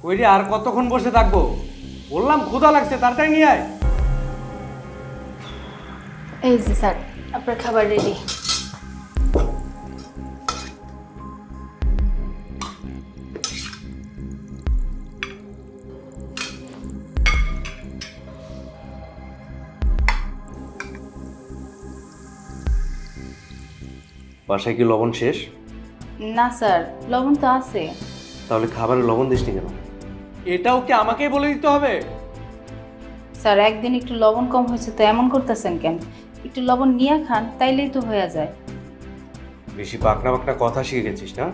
ওই রে, আর কতক্ষণ বসে থাকবো? বললাম ক্ষুধা লাগছে, তাড়াতাড়ি নিয়ে আয়। এই যে স্যার, আপনার খাবার রেডি। বাসায় কি লবণ শেষ? না স্যার, লবণ তো আছে। তাহলে খাবারে লবণ দিসনি কেন? এটাও কি আমাকেই বলে দিতে হবে? স্যার, একদিন একটু লবণ কম হয়েছে তো এমন করতেছেন কেন? একটু লবণ নিয়ে খান, তাইলেই তো হয়ে যায়। বেশি পাকনা পাকনা কথা শিখে গেছিস না?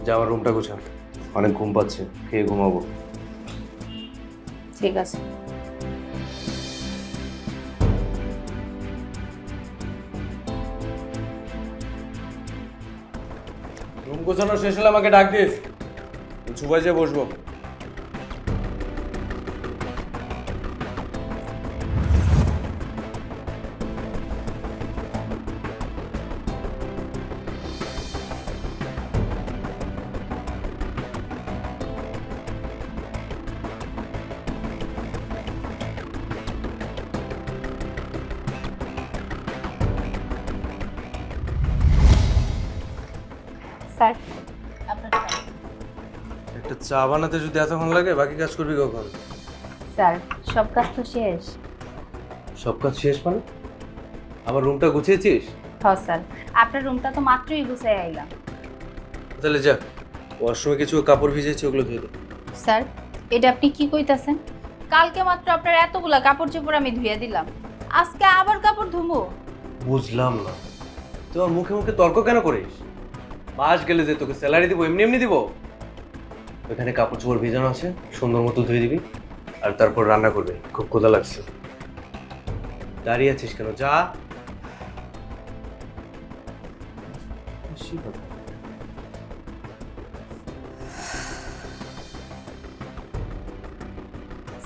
যা, আমার রুমটা গোছা, অনেক ঘুম পাচ্ছে, খেয়ে ঘুমাবো। ঠিক আছে। রুম গোছানো শেষ হলে আমাকে ডাক দিস, সুপায় যেয়ে বসবো। স্যার, আপনার চা। একটা চা বানাতে যদি এতক্ষণ লাগে, বাকি কাজ করবি কখন? স্যার, সব কাজ তো শেষ। সব কাজ শেষ মানে? আমার রুমটা গুছিয়েছিস? হ্যাঁ স্যার, আপনার রুমটা তো মাত্রই গুছাই আইলাম। তাহলে যা, ওয়াশরুমে কিছু কাপড় ভিজেছে, ওগুলো ধুয়ে দে। স্যার, এটা আপনি কি কইতাছেন? কালকে মাত্র আপনার এতগুলা কাপড় চোপড় আমি ধুয়ে দিলাম, আজকে আবার কাপড় ধুবো? বুঝলাম না, তুই আমার মুখে মুখে তর্ক কেন করিস? মাস গেলে যে তোকে স্যালারি দিব এমনি এমনি দিব? ওইখানে কাপড় চোপড় ভিজানো আছে, সুন্দর মতো ধুয়ে দিবি, আর তারপর রান্না করবি। খুব ক্ষুধা লাগছে। দাঁড়িয়ে আছিস কেন? যা।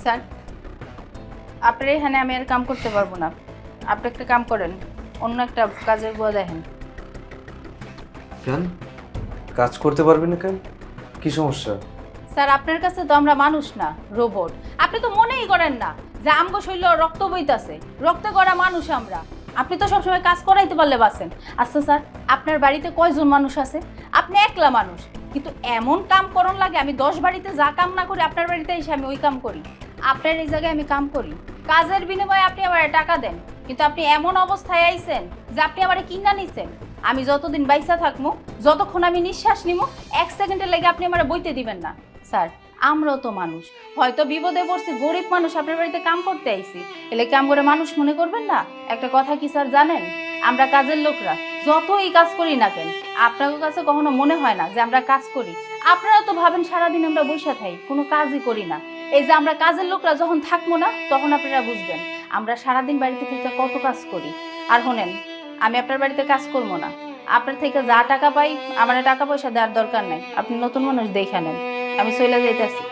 স্যার, আপনার এখানে আমি আর কাম করতে পারবো না। আপনি একটা কাম করেন, অন্য একটা কাজের বুয়া দেখেন। কেন কাজ করতে পারবি না কেন? কি সমস্যা? স্যার, আপনার কাছে তো আমরা মানুষ না, রোবট। আপনি তো মনেই করেন না যে আমগো শৈল রক্ত বইতাছে, রক্তে গড়া মানুষ আমরা। আপনি তো সবসময় কাজ করাইতে পারলে বাঁচেন। আচ্ছা স্যার, আপনার বাড়িতে কয়জন মানুষ আছে? আপনি একলা মানুষ, কিন্তু এমন কাম করন লাগে আমি 10 বাড়িতে যা কাম না করি আপনার বাড়িতে এসে আমি ওই কাম করি। আপনার এই জায়গায় আমি কাম করি, কাজের বিনিময়ে আপনি আমার টাকা দেন, কিন্তু আপনি এমন অবস্থায় আইছেন যে আপনি আমারে কিনা নিছেন। আমি যতদিন বাইসা থাকবো, যতক্ষণ আমি নিঃশ্বাস নিব, 1 সেকেন্ডের লেগে আপনি আমারে বইতে দিবেন না। স্যার, আমরাও তো মানুষ, হয়তো বিপদে পড়ছি, গরিব মানুষ, আপনার বাড়িতে কাম করতে আইছি, এলে কাম করে মানুষ মনে করবেন না? একটা কথা কি স্যার জানেন, আমরা কাজের লোকরা যতই কাজ করি না কেন, আপনাদের কাছে কখনো মনে হয় না যে আমরা কাজ করি? আপনারা তো ভাবেন সারাদিন আমরা বসে থাকি, কোনো কাজই করি না। এই যে আমরা কাজের লোকরা যখন থাকবো না, তখন আপনারা বুঝবেন আমরা সারাদিন বাড়িতে থেকে কত কাজ করি। আর শোনেন, আমি আপনার বাড়িতে কাজ করবো না। আপনার থেকে যা টাকা পাই, আমার টাকা পয়সা দেওয়ার দরকার নাই। আপনি নতুন মানুষ দেখে নেন, আমি চলে যাইতেছি।